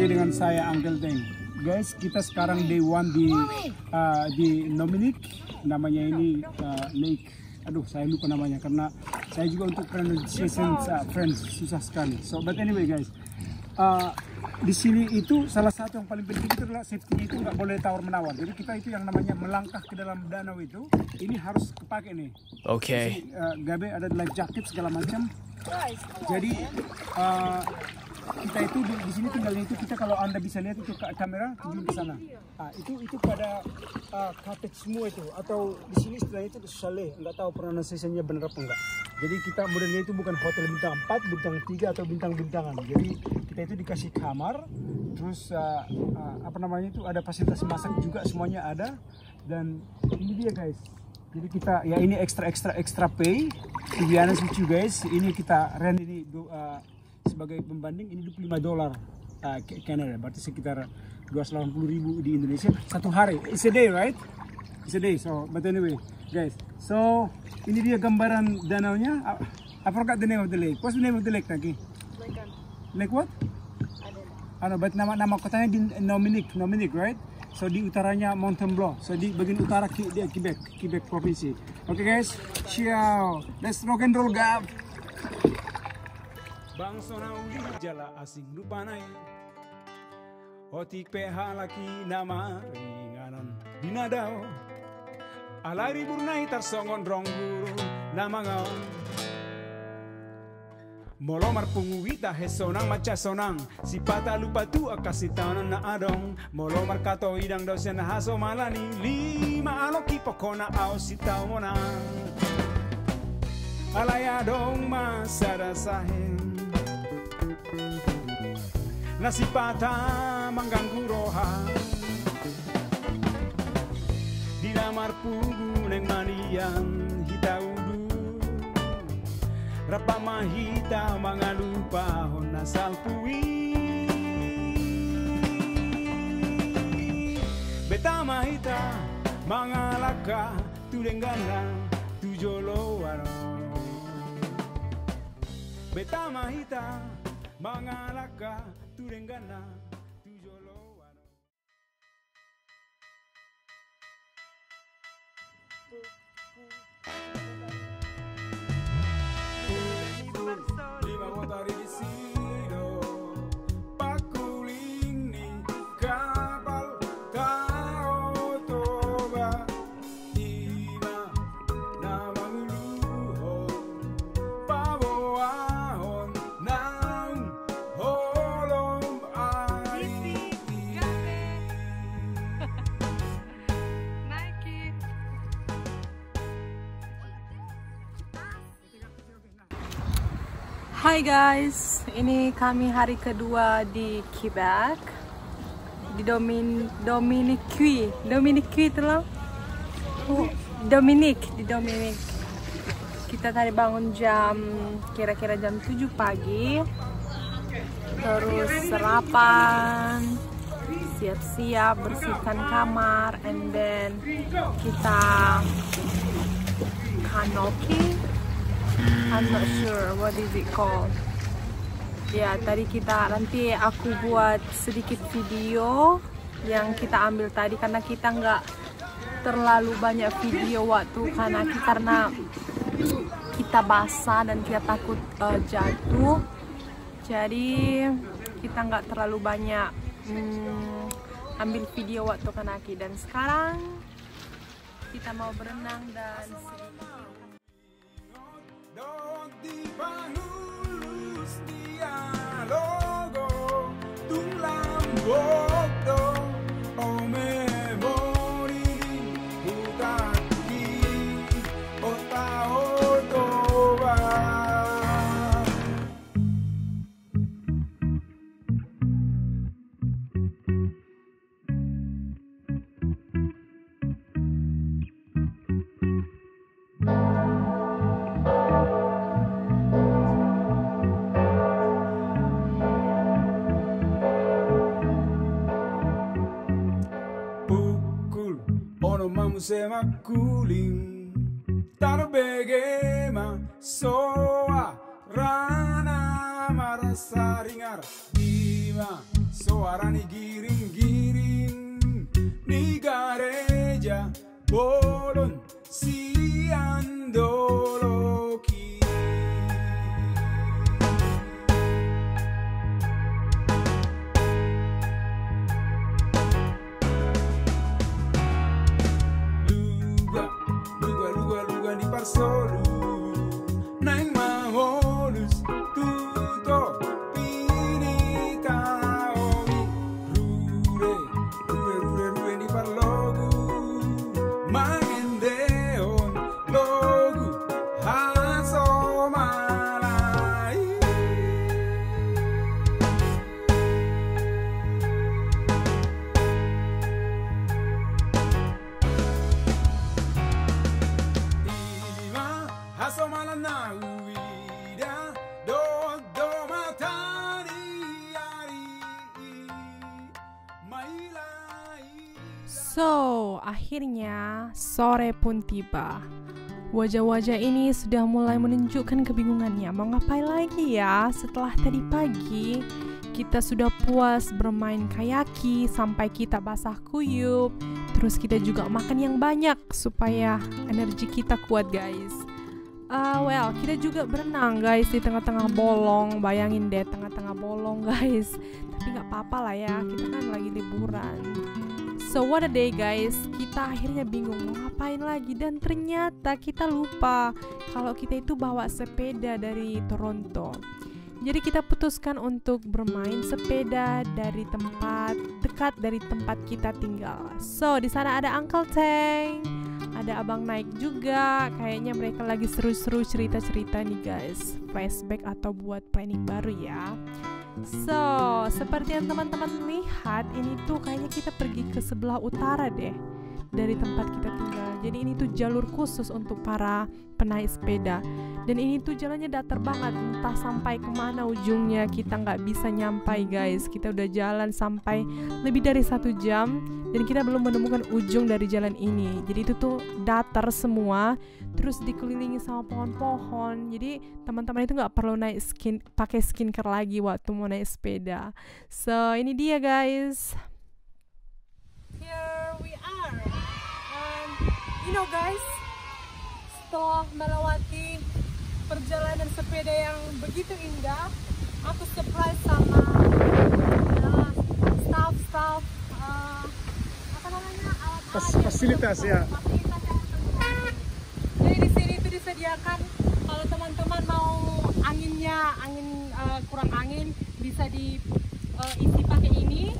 lagi dengan saya Uncle Teng. Guys, kita sekarang day 1 di Dominic. Namanya ini Lake. Aduh, saya lupa namanya karena saya juga untuk pronunciation friends susah sekali. So, but anyway guys, di sini itu salah satu yang paling penting itu adalah safety-nya itu nggak boleh tawar-menawar. Jadi kita itu yang namanya melangkah ke dalam danau itu, ini harus kepake nih. Oke. Gabe ada life jacket segala macam. Jadi kita itu di sini tinggalnya itu kita kalau anda bisa lihat itu kamera tunjuk ke sana. Itu pada cottage semua itu atau di sini istilahnya itu chalet, nggak tahu pronunciation-nya benar apa enggak. Jadi kita modelnya itu bukan hotel bintang 4, bintang 3 atau bintang-bintangan. Jadi kita itu dikasih kamar, terus apa namanya itu ada fasilitas masak juga semuanya ada dan ini dia guys. Jadi kita ya ini extra pay. To be honest with you guys, ini kita rent ini sebagai pembanding ini $25 Canada, berarti sekitar 280.000 di Indonesia satu hari. It's a day, right? It's a day. So, but anyway, guys. So, ini dia gambaran danaunya. I forgot the name of the lake. What's the name of the lake, Naki? Lake what? I don't know. But nama kotanya di Dominic, right? So di utaranya Fontainebleau. So di bagian utara Quebec provinsi. Oke guys, ciao. Let's rock and roll, Gab. Bang sona uli jala asing lupanay. Otik PH laki nama ringanan dinadaw. Alari burnay tarsongon rong guru nama ngaon. Molomar punguita he sonang maca sonang si pata lupa tu akasitanan na adong molomar kato idang dosen haso malani lima aloki pokona au sitao monang alaya dong masada sahen nasi pata mengganggu roha di damar pugu neng manian hitau Rapa mahita mga lupa hon nasal puwi Beta mahita mga laka tulenggana tujolo waro Beta mahita mga laka tulenggana tujolo waro Lima motor di sino pakuling ni kapal tao toba Ima na manguluhon paboahon ng holong ay Nike. Hai guys, ini kami hari kedua di Quebec, di Dominic itu loh, Dominic. Kita tadi bangun kira-kira jam 7 pagi, terus sarapan, siap-siap bersihkan kamar, and then kita kanopi. I'm not sure what is it called. Ya, tadi nanti aku buat sedikit video yang kita ambil tadi karena kita nggak terlalu banyak video waktu karena kita basah dan kita takut jatuh. Jadi kita nggak terlalu banyak ambil video waktu kanaki dan sekarang kita mau berenang dan Dog di panulus dialogo tung lambok dong o memori utaki o tao toba Sema kuling tarbegema soa rana marasa ringar dima suara ni giring-giring di gereja bolon siandoloki. Luga di parsolu naing maholus tuto pinitaomi rure di parlogu mangendeon logu haso malai. Haso malana uida do matani ari mailai. So, akhirnya sore pun tiba. Wajah-wajah ini sudah mulai menunjukkan kebingungannya. Mau ngapain lagi ya? Setelah tadi pagi kita sudah puas bermain kayaki sampai kita basah kuyup. Terus kita juga makan yang banyak supaya energi kita kuat, guys. Kita juga berenang, guys, di tengah-tengah bolong. Bayangin deh, tengah-tengah bolong, guys. Tapi nggak apa-apa lah ya, kita kan lagi liburan. So what a day, guys. Kita akhirnya bingung mau ngapain lagi. Dan ternyata kita lupa kalau kita itu bawa sepeda dari Toronto. Jadi kita putuskan untuk bermain sepeda dari tempat dekat dari tempat kita tinggal. So di sana ada Uncle Teng, ada Abang Naik juga. Kayaknya mereka lagi seru-seru cerita-cerita nih, guys. Flashback atau buat planning baru ya. So seperti yang teman-teman lihat, ini tuh kayaknya kita pergi ke sebelah utara deh dari tempat kita tinggal. Jadi ini tuh jalur khusus untuk para penaik sepeda. Dan ini tuh jalannya datar banget, entah sampai kemana ujungnya kita nggak bisa nyampai, guys. Kita udah jalan sampai lebih dari 1 jam dan kita belum menemukan ujung dari jalan ini. Jadi itu tuh datar semua, terus dikelilingi sama pohon-pohon. Jadi teman-teman itu nggak perlu pakai skincare lagi waktu mau naik sepeda. So ini dia, guys. Here we are. You know, guys, setelah melewati perjalanan sepeda yang begitu indah, aku surprise sama staff apa namanya, alat-alat fasilitas ya. Fasilitas yang jadi di sini itu disediakan kalau teman-teman mau angin kurang angin bisa diisi pakai ini,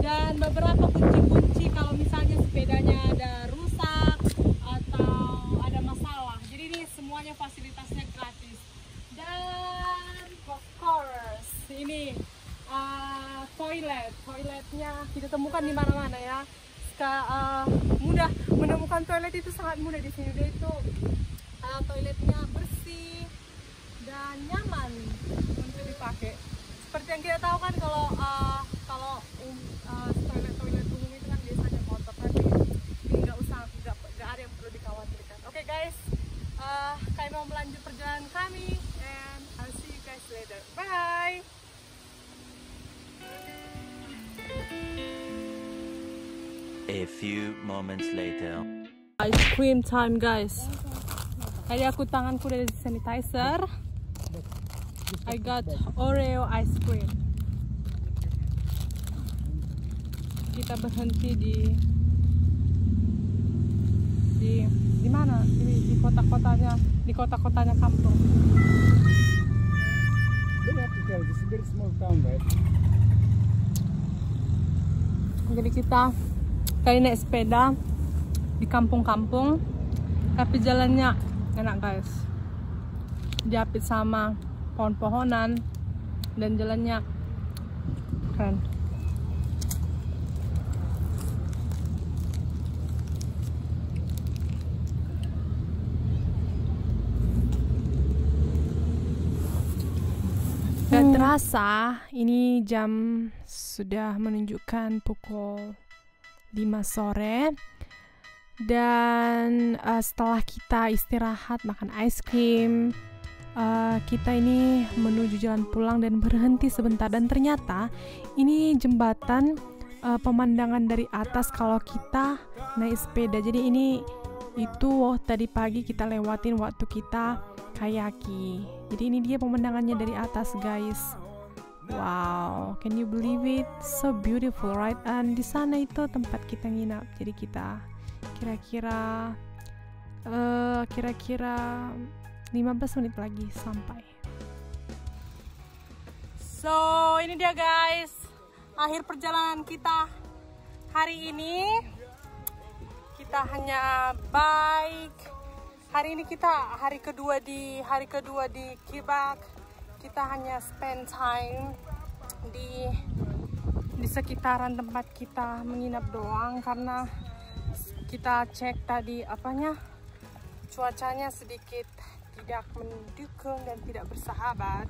dan beberapa kunci-kunci kalau misalnya sepedanya ada rusak atau ada masalah. Jadi ini semuanya fasilitasnya gratis. Dan of course ini toiletnya kita temukan di mana-mana ya. Mudah menemukan toilet itu, sangat mudah di sini. Dia itu toiletnya bersih dan nyaman untuk dipakai. Seperti yang kita tahu kan kalau toilet umum itu kan biasanya kotor, tapi ini nggak ada yang perlu dikhawatirkan. Oke, guys, kami mau melanjut perjalanan kami, and I'll see you guys later. Bye. A few moments later. Ice cream time, guys. Tadi tanganku udah sanitizer. I got Oreo ice cream. Kita berhenti di mana? Di kota-kotanya kampung. This is very small town, right? Jadi kita kali naik sepeda di kampung-kampung, tapi jalannya enak, guys. Diapit sama pohon-pohonan dan jalannya keren. Gak terasa, ini jam sudah menunjukkan pukul 5 sore. Dan setelah kita istirahat, makan ice cream, kita ini menuju jalan pulang dan berhenti sebentar, dan ternyata ini jembatan pemandangan dari atas kalau kita naik sepeda. Jadi ini tadi pagi kita lewatin waktu kita kayaki. Jadi ini dia pemandangannya dari atas, guys. Wow, can you believe it? So beautiful, right? And di sana itu tempat kita nginap. Jadi kita kira-kira 15 menit lagi sampai. So, ini dia guys, akhir perjalanan kita hari ini. Kita hanya bike. Hari ini kita hari kedua di Quebec. Kita hanya spend time di sekitaran tempat kita menginap doang, karena kita cek tadi cuacanya sedikit tidak mendukung dan tidak bersahabat.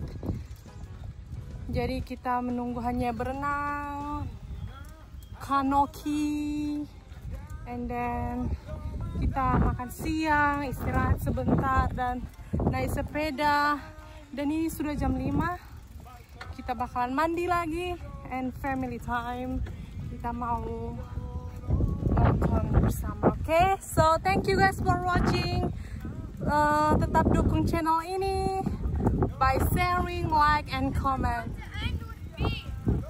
Jadi kita menunggu hanya berenang, kanoki, and then kita makan siang, istirahat sebentar, dan naik sepeda. Dan ini sudah jam 5. Kita bakalan mandi lagi and family time. Kita mau nonton bersama. Okay, so thank you guys for watching. Tetap dukung channel ini by sharing, like, and comment.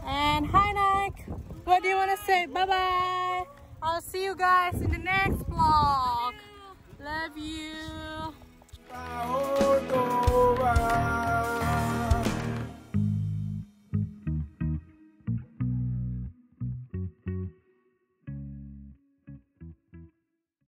And hi Nike, what do you want to say? Bye bye. I'll see you guys in the next vlog. Love you.